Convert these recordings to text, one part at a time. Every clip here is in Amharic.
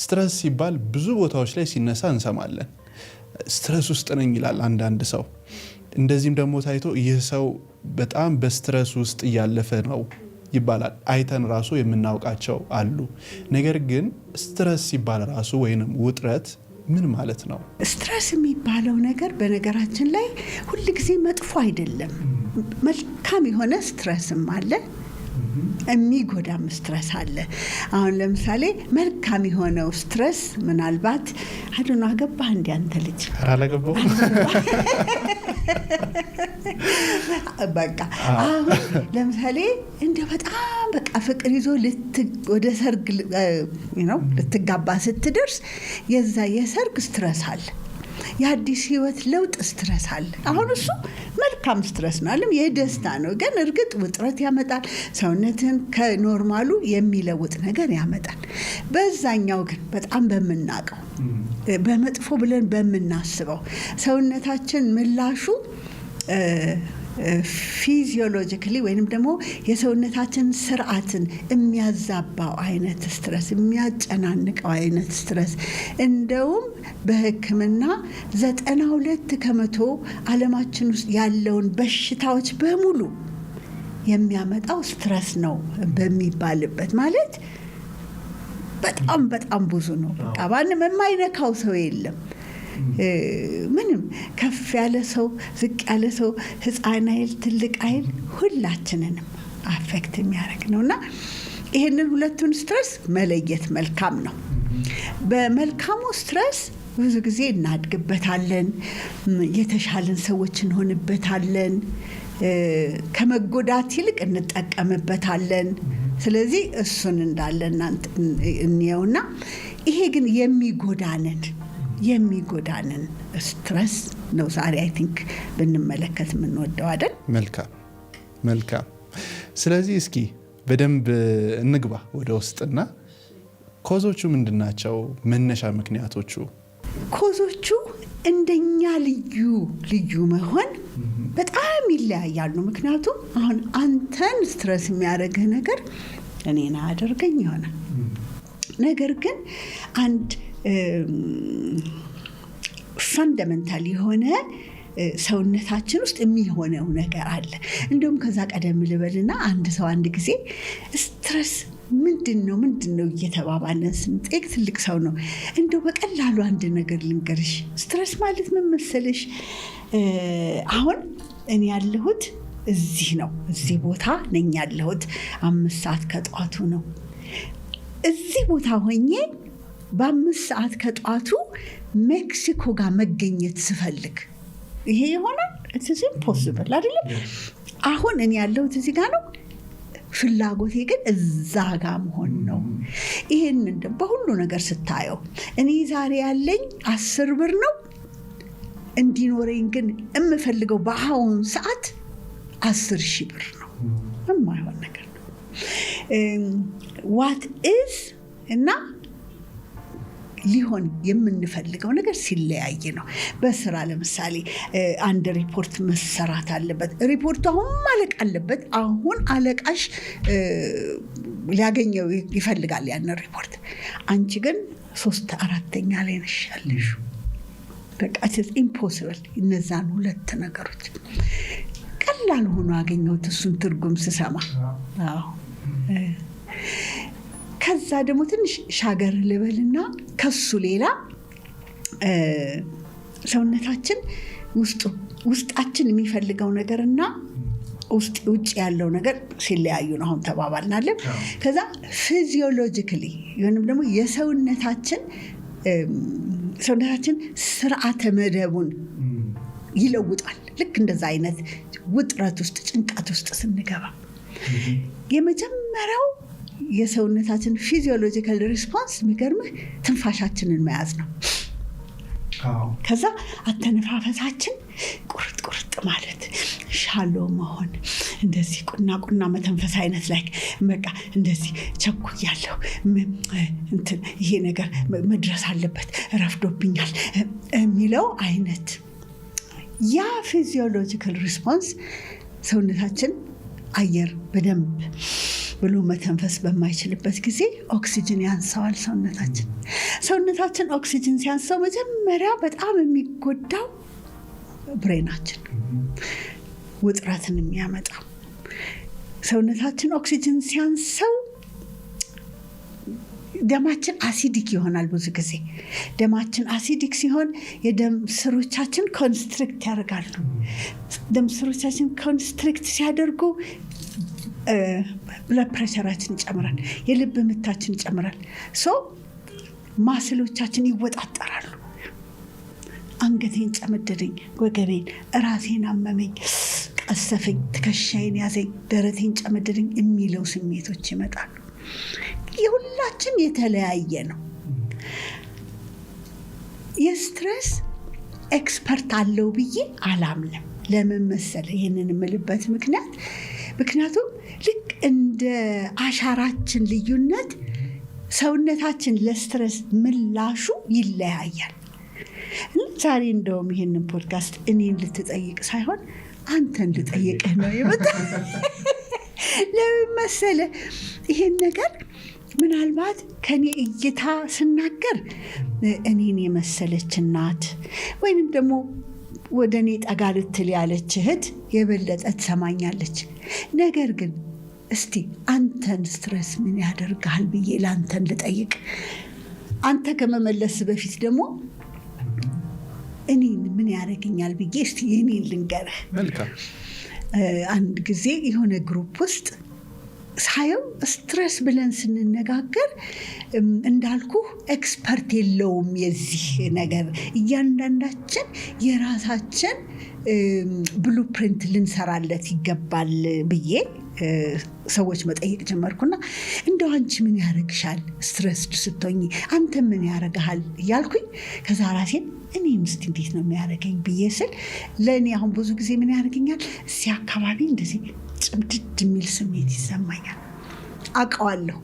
ስትረስ ሲባል ብዙ ቦታዎች ላይ ሲነሳ እንሰማለን። ስትረስ ውስጥ ነኝ ይላል አንዳንድ ሰው። እንደዚህም ደግሞ ታይቶ ይህ ሰው በጣም በስትረስ ውስጥ እያለፈ ነው ይባላል። አይተን ራሱ የምናውቃቸው አሉ። ነገር ግን ስትረስ ሲባል ራሱ ወይንም ውጥረት ምን ማለት ነው? ስትረስ የሚባለው ነገር በነገራችን ላይ ሁልጊዜ መጥፎ አይደለም። መልካም የሆነ ስትረስም አለ፣ የሚጎዳም ስትረስ አለ። አሁን ለምሳሌ መልካም የሆነው ስትረስ ምናልባት አድኖ አገባህ እንደ አንተ ልጅ አላገባው በቃ አሁን ለምሳሌ እንደ በጣም በቃ ፍቅር ይዞ ወደ ሰርግ ልትጋባ ስትደርስ የዛ የሰርግ ስትረስ አለ፣ የአዲስ ህይወት ለውጥ ስትረስ አለ። አሁን እሱ መልካም ስትረስ ነው አለም የደስታ ነው። ግን እርግጥ ውጥረት ያመጣል፣ ሰውነትን ከኖርማሉ የሚለውጥ ነገር ያመጣል። በዛኛው ግን በጣም በምናቀው በመጥፎ ብለን በምናስበው ሰውነታችን ምላሹ ፊዚዮሎጂካሊ ወይንም ደግሞ የሰውነታችን ስርዓትን የሚያዛባው አይነት ስትረስ፣ የሚያጨናንቀው አይነት ስትረስ እንደውም በሕክምና 92% ዓለማችን ውስጥ ያለውን በሽታዎች በሙሉ የሚያመጣው ስትረስ ነው በሚባልበት ማለት በጣም በጣም ብዙ ነው። በቃ ማንም የማይነካው ሰው የለም። ምንም ከፍ ያለ ሰው ዝቅ ያለ ሰው ህፃን አይል ትልቅ አይል ሁላችንንም አፌክት የሚያደርግ ነውና ይሄንን ሁለቱን ስትረስ መለየት መልካም ነው። በመልካሙ ስትረስ ብዙ ጊዜ እናድግበታለን፣ የተሻለን ሰዎች እንሆንበታለን፣ ከመጎዳት ይልቅ እንጠቀምበታለን። ስለዚህ እሱን እንዳለ እንየውና ይሄ ግን የሚጎዳንን ስትረስ ነው ዛሬ አይ ቲንክ ብንመለከት የምንወደው አይደል? መልካም። ስለዚህ እስኪ በደንብ እንግባ ወደ ውስጥና ኮዞቹ ምንድናቸው? መነሻ ምክንያቶቹ? ኮዞቹ እንደኛ ልዩ መሆን በጣም ይለያያሉ። ምክንያቱም አሁን አንተን ስትረስ የሚያደርግህ ነገር እኔን አያደርገኝ ይሆናል። ነገር ግን አንድ ፈንዳሜንታል የሆነ ሰውነታችን ውስጥ የሚሆነው ነገር አለ። እንደውም ከዛ ቀደም ልበልና አንድ ሰው አንድ ጊዜ ስትረስ ምንድነው እየተባባለን ስንጠይቅ ትልቅ ሰው ነው እንደው በቀላሉ አንድ ነገር ልንገርሽ፣ ስትረስ ማለት ምን መሰለሽ፣ አሁን እኔ ያለሁት እዚህ ቦታ ነኝ ያለሁት 5 ሰዓት ከጠዋቱ ነው። እዚህ ቦታ ሆኜ በ5 ሰዓት ከጠዋቱ ሜክሲኮ ጋር መገኘት ስፈልግ ይሄ ይሆናል? it's impossible አይደለም? አሁን እኔ ያለሁት እዚህ ጋር ነው፣ ፍላጎቴ ግን እዛ ጋር መሆን ነው። ይሄንን በሁሉ ነገር ስታየው እኔ ዛሬ ያለኝ 10 ብር ነው፣ እንዲኖረኝ ግን የምፈልገው በአሁን ሰዓት 10,000 ብር ነው። የማይሆን ነገር ነው። what is እና ሊሆን የምንፈልገው ነገር ሲለያይ ነው። በስራ ለምሳሌ አንድ ሪፖርት መሰራት አለበት። ሪፖርቱ አሁን ማለቅ አለበት። አሁን አለቃሽ ሊያገኘው ይፈልጋል ያን ሪፖርት። አንቺ ግን 3/4 ላይ ነሽ ያለሽው። በቃ it's impossible። እነዛን ሁለት ነገሮች ቀላል ሆኖ አገኘሁት እሱን ትርጉም ስሰማ። አዎ ከዛ ደግሞ ትንሽ ሻገር ልበልና ከሱ ሌላ ሰውነታችን ውስጣችን የሚፈልገው ነገርና ውጭ ያለው ነገር ሲለያዩ ነው። አሁን ተባባልናለን። ከዛ ፊዚዮሎጂካሊ ወይንም ደግሞ የሰውነታችን ስርዓተ መደቡን ይለውጣል። ልክ እንደዛ አይነት ውጥረት ውስጥ ጭንቀት ውስጥ ስንገባ የመጀመሪያው የሰውነታችን ፊዚዮሎጂካል ሪስፖንስ የሚገርምህ ትንፋሻችንን መያዝ ነው። ከዛ አተነፋፈሳችን ቁርጥ ማለት፣ ሻሎ መሆን፣ እንደዚህ ቁና መተንፈስ አይነት ላይ በቃ እንደዚህ ቸኩያለሁ፣ ይሄ ነገር መድረስ አለበት፣ ረፍዶብኛል የሚለው አይነት ያ ፊዚዮሎጂካል ሪስፖንስ ሰውነታችን አየር በደንብ ብሎ መተንፈስ በማይችልበት ጊዜ ኦክሲጅን ያንሳዋል ሰውነታችን። ሰውነታችን ኦክሲጅን ሲያንሰው መጀመሪያ በጣም የሚጎዳው ብሬናችን፣ ውጥረትን የሚያመጣው ሰውነታችን ኦክሲጅን ሲያንሰው ደማችን አሲዲክ ይሆናል። ብዙ ጊዜ ደማችን አሲዲክ ሲሆን የደም ስሮቻችን ኮንስትሪክት ያደርጋሉ። ደም ስሮቻችን ኮንስትሪክት ሲያደርጉ ብለድ ፕሬሸራችን ይጨምራል፣ የልብ ምታችን ይጨምራል። ማስሎቻችን ይወጣጠራሉ። አንገቴን ጨመደደኝ፣ ወገቤን፣ ራሴን አመመኝ፣ ቀሰፈኝ፣ ትከሻዬን ያዘኝ፣ ደረቴን ጨመደደኝ የሚለው ስሜቶች ይመጣሉ። የሁላችን የተለያየ ነው። የስትረስ ኤክስፐርት አለው ብዬ አላምንም። ለምን መሰለ ይህንን የምልበት ምክንያቱም ልክ እንደ አሻራችን ልዩነት ሰውነታችን ለስትረስ ምላሹ ይለያያል። ዛሬ እንደውም ይህንን ፖድካስት እኔን ልትጠይቅ ሳይሆን አንተን ልጠይቅህ ነው የመጣው። ለምን መሰለ ይህን ነገር ምናልባት ከኔ እይታ ስናገር እኔን የመሰለች እናት ወይንም ደግሞ ወደ እኔ ጠጋ ልትል ያለች እህት የበለጠ ትሰማኛለች። ነገር ግን እስቲ አንተን ስትረስ ምን ያደርጋል ብዬ ለአንተን ልጠይቅ። አንተ ከመመለስ በፊት ደግሞ እኔን ምን ያደርገኛል ብዬ እስቲ የኔን ልንገርህ። መልካም። አንድ ጊዜ የሆነ ግሩፕ ውስጥ ሳየው ስትረስ ብለን ስንነጋገር እንዳልኩ ኤክስፐርት የለውም የዚህ ነገር። እያንዳንዳችን የራሳችን ብሉፕሪንት ልንሰራለት ይገባል ብዬ ሰዎች መጠየቅ ጀመርኩና እንደው አንቺ ምን ያደርግሻል ስትረስ ስትሆኚ፣ አንተ ምን ያደርግሃል እያልኩኝ ከዛ ራሴን እኔም እስቲ እንዴት ነው የሚያደርገኝ ብዬ ስል ለእኔ አሁን ብዙ ጊዜ ምን ያደርገኛል እዚህ አካባቢ እንደዚህ ጭምድድ የሚል ስሜት ይሰማኛል፣ አውቀዋለሁ።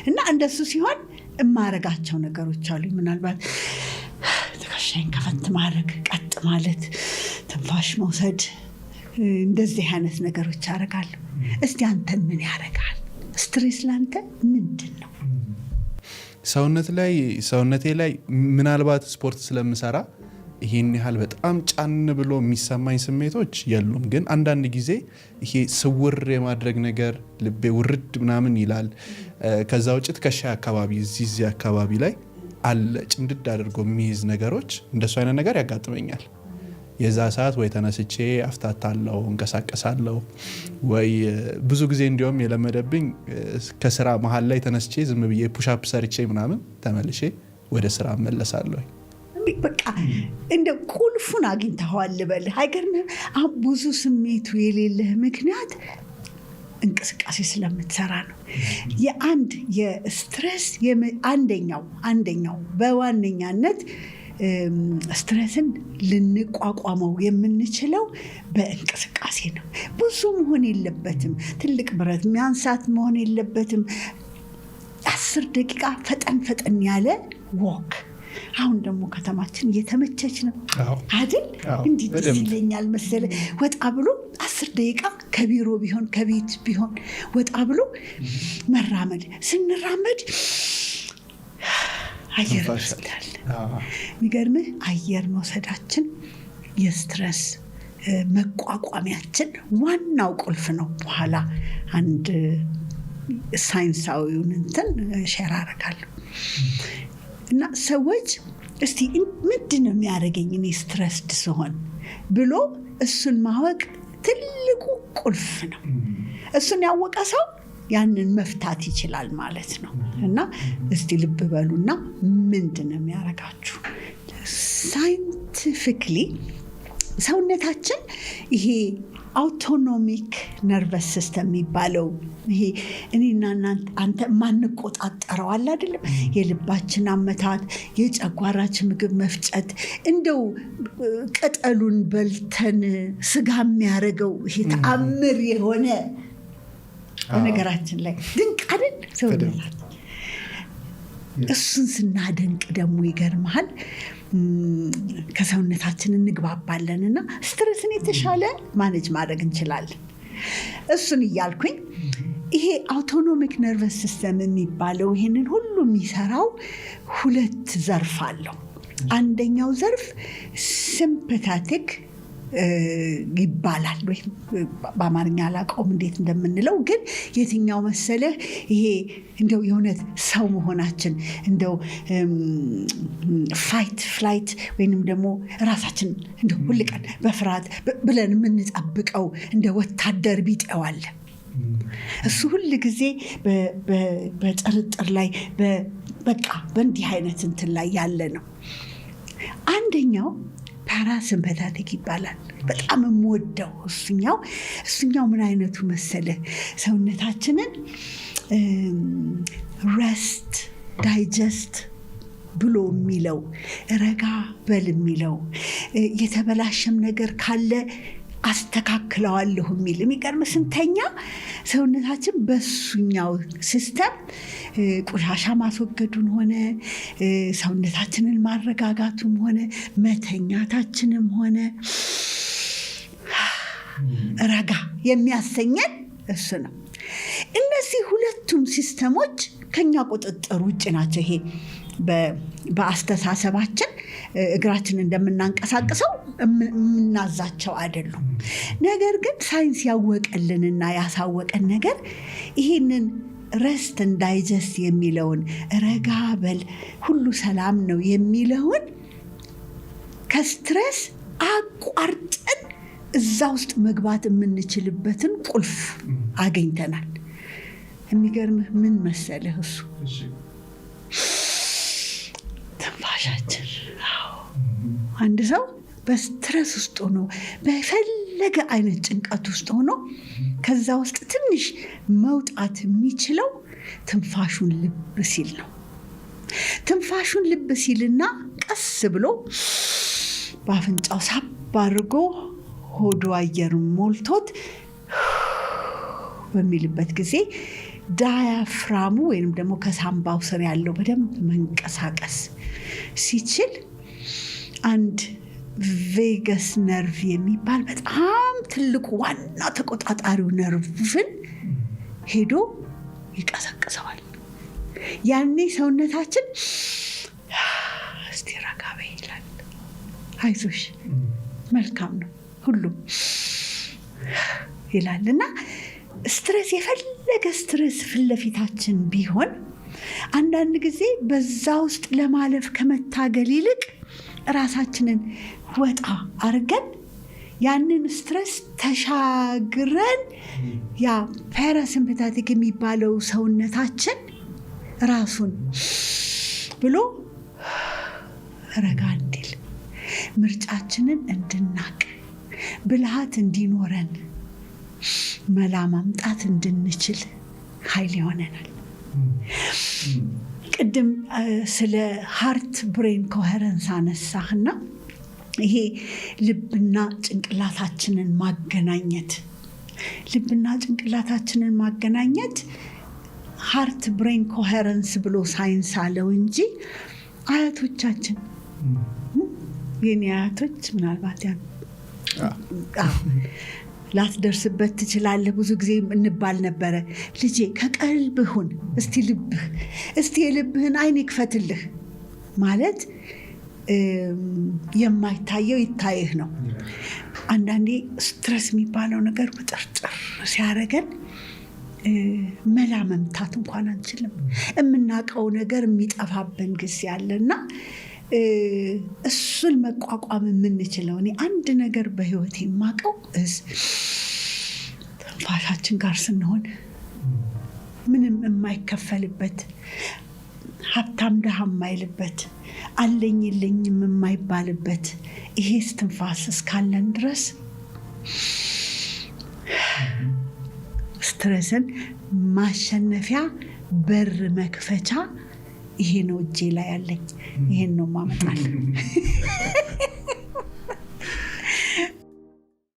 እና እንደሱ ሲሆን የማረጋቸው ነገሮች አሉ። ምናልባት ትከሻዬን ከፈት ማድረግ፣ ቀጥ ማለት፣ ትንፋሽ መውሰድ፣ እንደዚህ አይነት ነገሮች አደርጋለሁ። እስቲ አንተን ምን ያደርጋል? ስትሬስ ላንተ ምንድን ነው? ሰውነቴ ላይ ምናልባት ስፖርት ስለምሰራ ይሄን ያህል በጣም ጫን ብሎ የሚሰማኝ ስሜቶች የሉም። ግን አንዳንድ ጊዜ ይሄ ስውር የማድረግ ነገር ልቤ ውርድ ምናምን ይላል። ከዛ ውጭ ትከሻ አካባቢ እዚህ አካባቢ ላይ አለ ጭምድድ አድርጎ የሚይዝ ነገሮች፣ እንደሱ አይነት ነገር ያጋጥመኛል። የዛ ሰዓት ወይ ተነስቼ አፍታታለሁ፣ እንቀሳቀሳለሁ፣ ወይ ብዙ ጊዜ እንዲያውም የለመደብኝ ከስራ መሀል ላይ ተነስቼ ዝም ብዬ ፑሻፕ ሰርቼ ምናምን ተመልሼ ወደ ስራ እመለሳለሁ። በቃ እንደ ቁልፉን አግኝተዋል ልበልህ። አይገርምህም? አሁን ብዙ ስሜቱ የሌለህ ምክንያት እንቅስቃሴ ስለምትሰራ ነው። የአንድ የስትረስ አንደኛው በዋነኛነት ስትረስን ልንቋቋመው የምንችለው በእንቅስቃሴ ነው። ብዙ መሆን የለበትም። ትልቅ ብረት ሚያንሳት መሆን የለበትም። 10 ደቂቃ ፈጠን ያለ ወክ። አሁን ደግሞ ከተማችን እየተመቸች ነው አይደል? እንዲህ ደስ ይለኛል መሰለ ወጣ ብሎ 10 ደቂቃ ከቢሮ ቢሆን ከቤት ቢሆን ወጣ ብሎ መራመድ። ስንራመድ አየር እንወስዳለን። የሚገርምህ አየር መውሰዳችን የስትረስ መቋቋሚያችን ዋናው ቁልፍ ነው። በኋላ አንድ ሳይንሳዊውን እንትን ሼር አደርጋለሁ እና ሰዎች እስቲ ምንድን ነው የሚያደርገኝ እኔ ስትረስድ ስሆን ብሎ እሱን ማወቅ ትልቁ ቁልፍ ነው። እሱን ያወቀ ሰው ያንን መፍታት ይችላል ማለት ነው። እና እስቲ ልብ በሉና ምንድን ነው የሚያደርጋችሁ? ሳይንቲፊክሊ ሰውነታችን ይሄ አውቶኖሚክ ነርቨስ ሲስተም የሚባለው ይሄ እኔና አንተ ማንቆጣጠረው አለ አይደለም? የልባችን አመታት፣ የጨጓራችን ምግብ መፍጨት፣ እንደው ቅጠሉን በልተን ስጋ የሚያደርገው ይሄ ተአምር የሆነ በነገራችን ላይ ድንቅ አይደል? ሰውነታችን እሱን ስናደንቅ ደግሞ ይገርምሃል ከሰውነታችን እንግባባለንና ስትረስን የተሻለ ማኔጅ ማድረግ እንችላለን። እሱን እያልኩኝ ይሄ አውቶኖሚክ ነርቨስ ሲስተም የሚባለው ይሄንን ሁሉ የሚሰራው 2 ዘርፍ አለው። አንደኛው ዘርፍ ሲምፓታቲክ ይባላል ወይ በአማርኛ አላውቀውም እንዴት እንደምንለው፣ ግን የትኛው መሰለህ ይሄ እንደው የእውነት ሰው መሆናችን እንደው ፋይት ፍላይት ወይንም ደግሞ ራሳችን እንደው ሁል ቀን በፍርሃት ብለን የምንጠብቀው እንደ ወታደር ቢጤው አለ። እሱ ሁል ጊዜ በጥርጥር ላይ በቃ በእንዲህ አይነት እንትን ላይ ያለ ነው። አንደኛው ፓራሲምፓታቲክ ይባላል። በጣም የምወደው እሱኛው ምን አይነቱ መሰለ ሰውነታችንን ረስት ዳይጀስት ብሎ የሚለው ረጋ በል የሚለው የተበላሸም ነገር ካለ አስተካክለዋለሁ የሚል የሚገርም ስንተኛ ሰውነታችን በሱኛው ሲስተም ቆሻሻ ማስወገዱን ሆነ ሰውነታችንን ማረጋጋቱም ሆነ መተኛታችንም ሆነ ረጋ የሚያሰኘን እሱ ነው። እነዚህ ሁለቱም ሲስተሞች ከኛ ቁጥጥር ውጭ ናቸው። ይሄ በአስተሳሰባችን እግራችን እንደምናንቀሳቅሰው የምናዛቸው አይደሉም። ነገር ግን ሳይንስ ያወቀልንና ያሳወቀን ነገር ይሄንን ረስት እንዳይጀስት የሚለውን ረጋ በል ሁሉ ሰላም ነው የሚለውን ከስትረስ አቋርጠን እዛ ውስጥ መግባት የምንችልበትን ቁልፍ አገኝተናል። የሚገርምህ ምን መሰለህ እሱ ትንፋሻችን። አንድ ሰው በስትረስ ውስጥ ሆኖ በፈለገ አይነት ጭንቀት ውስጥ ሆኖ ከዛ ውስጥ ትንሽ መውጣት የሚችለው ትንፋሹን ልብ ሲል ነው። ትንፋሹን ልብ ሲልና ቀስ ብሎ በአፍንጫው ሳብ አድርጎ ሆዱ አየር ሞልቶት በሚልበት ጊዜ ዳያፍራሙ ወይንም ደግሞ ከሳምባው ስር ያለው በደንብ መንቀሳቀስ ሲችል አንድ ቬገስ ነርቭ የሚባል በጣም ትልቁ ዋና ተቆጣጣሪው ነርቭን ሄዶ ይቀሰቅሰዋል። ያኔ ሰውነታችን እስቲ ረጋ በይ ይላል። አይዞሽ መልካም ነው ሁሉም ይላልና ስትረስ የፈለገ ስትረስ ፊት ለፊታችን ቢሆን አንዳንድ ጊዜ በዛ ውስጥ ለማለፍ ከመታገል ይልቅ ራሳችንን ወጣ አርገን ያንን ስትረስ ተሻግረን ያ ፓራሲምፓታቲክ የሚባለው ሰውነታችን ራሱን ብሎ ረጋ እንዲል ምርጫችንን እንድናቅ ብልሃት እንዲኖረን መላ ማምጣት እንድንችል ኃይል ይሆነናል። ቅድም ስለ ሃርት ብሬን ኮሄረንስ አነሳህና ይሄ ልብና ጭንቅላታችንን ማገናኘት ሃርት ብሬን ኮሄረንስ ብሎ ሳይንስ አለው እንጂ አያቶቻችን የኔ አያቶች ምናልባት ያን ላትደርስበት ትችላለህ። ብዙ ጊዜ እንባል ነበረ ልጄ ከቀልብህ ሁን፣ እስቲ የልብህን አይን ይክፈትልህ ማለት የማይታየው ይታይህ ነው። አንዳንዴ ስትረስ የሚባለው ነገር ቁጥርጥር ሲያደርገን መላ መምታት እንኳን አንችልም። የምናውቀው ነገር የሚጠፋብን ጊዜ አለና እሱን መቋቋም የምንችለው እኔ አንድ ነገር በህይወት የማውቀው ትንፋሻችን ጋር ስንሆን ምንም የማይከፈልበት ሀብታም ድሃ የማይልበት አለኝ የለኝም የማይባልበት ይሄ ትንፋስ እስካለን ድረስ ስትረስን ማሸነፊያ በር መክፈቻ ይሄ ነው እጄ ላይ ያለኝ። ይሄን ነው ማመጣል።